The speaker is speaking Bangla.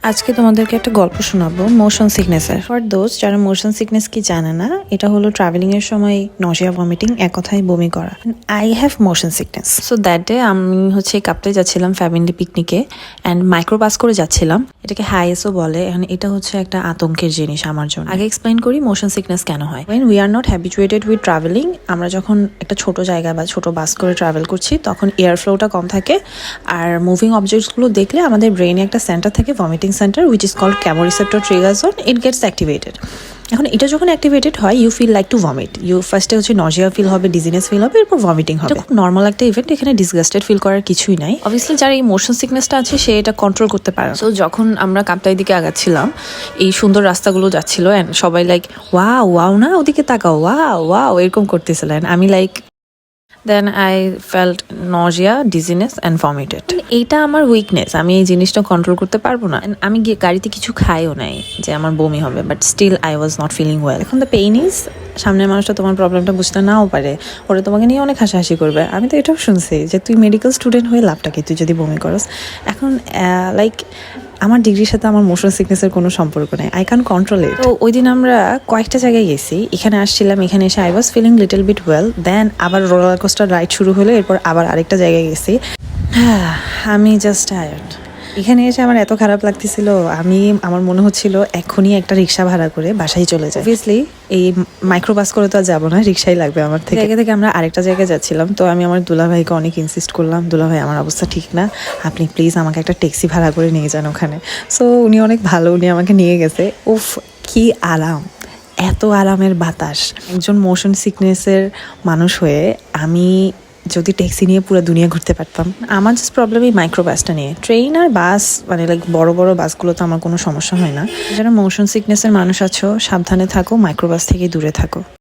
আজকে তোমাদেরকে একটা গল্প শোনাবো মোশন সিকনেসের। ফর দোজ যারা মোশন সিকনেস কি জানে না, এটা হলো ট্রাভেলিং এর সময় নজিয়া ভমিটিং, এক কথায় বমি করা। I have motion sickness. So that day আমি হচ্ছে কাপ্তাই যাচ্ছিলাম ফ্যামিলি পিকনিকে অ্যান্ড মাইক্রোবাস করে যাচ্ছিলাম। এটাকে হাইএসও বলে। এটা হচ্ছে একটা আতঙ্কের জিনিস আমার জন্য। আগে এক্সপ্লেইন করি মোশন সিকনেস কেন হয়। When we are not habituated with travelling, আমরা যখন একটা ছোট জায়গা বা ছোট বাস করে ট্রাভেল করছি তখন এয়ার ফ্লোটা কম থাকে, আর মুভিং অবজেক্টসগুলো দেখলে আমাদের ব্রেনে একটা সেন্টার থাকে, vomiting centre, which is called chemoreceptor trigger zone. It gets activated. এখন এটা যখন অ্যাক্টিভেটেড হয় you feel like to vomit. ফার্স্টে হচ্ছে নজিয়া ফিল হবে, ডিজিনেস ফিল হবে, এরপর ভমিটিং হবে। খুব নর্মাল একটা ইভেন্ট, এখানে ডিসগাস্টেড ফিল করার কিছুই নাই। অবভিয়াসলি যার এই মোশন সিকনেসটা আছে সে এটা কন্ট্রোল করতে পারে। সো যখন আমরা কাপ্তাই দিকে আগাচ্ছিলাম, এই সুন্দর রাস্তাগুলো যাচ্ছিল অ্যান্ড সবাই লাইক ওয়াও না ওদিকে তাকাও, ওয়াও এরকম করতেছিলেন। আমি like then I felt nausea, dizziness and vomited. এইটা আমার উইকনেস, আমি এই জিনিসটা কন্ট্রোল করতে পারবো না। আমি গিয়ে গাড়িতে কিছু খাইও নাই যে আমার বমি হবে, but still I was not feeling well. এখন দ্য পেইন ইজ সামনের মানুষটা তোমার প্রবলেমটা বুঝতে নাও পারে, ওরা তোমাকে নিয়ে অনেক হাসাহাসি করবে। আমি তো এটাও শুনছি যে তুই মেডিকেল স্টুডেন্ট হয়ে লাভটা কি তুই যদি বমি করস। এখন লাইক আমার ডিগ্রির সাথে আমার মোশন সিকনেসের কোনো সম্পর্ক নেই, আই ক্যান কন্ট্রোল ইট। তো ওই দিন আমরা কয়েকটা জায়গায় গেছি, এখানে আসছিলাম, এখানে এসে I was feeling little bit well. Then আবার রোলার কোস্টার রাইড শুরু হলো, এরপর আবার আরেকটা জায়গায় গেছি। আমি জাস্ট টায়ার্ড। এখানে এসে আমার এত খারাপ লাগতেছিল, আমার মনে হচ্ছিল এখনই একটা রিক্সা ভাড়া করে বাসায় চলে যায়। অবভিয়াসলি এই মাইক্রোবাস করে তো আর যাবো না, রিক্সাই লাগবে আমার থেকে। জায়গা থেকে আমরা আরেকটা জায়গায় যাচ্ছিলাম, তো আমি আমার দুলাভাইকে অনেক ইনসিস্ট করলাম, দুলাভাই আমার অবস্থা ঠিক না, আপনি প্লিজ আমাকে একটা ট্যাক্সি ভাড়া করে নিয়ে যান ওখানে। সো উনি অনেক ভালো, উনি আমাকে নিয়ে গেছে। উফ কি আরাম, এত আরামের বাতাস। একজন মোশন সিকনেসের মানুষ হয়ে আমি যদি ট্যাক্সি নিয়ে পুরো দুনিয়া ঘুরতে পারতাম। আমার জাস্ট প্রবলেম এই মাইক্রোবাসটা নিয়ে। ট্রেন আর বাস মানে লাইক বড় বড় বাসগুলো তো আমার কোনো সমস্যা হয় না। যারা মোশন সিকনেসের মানুষ আছো সাবধানে থাকো, মাইক্রোবাস থেকে দূরে থাকো।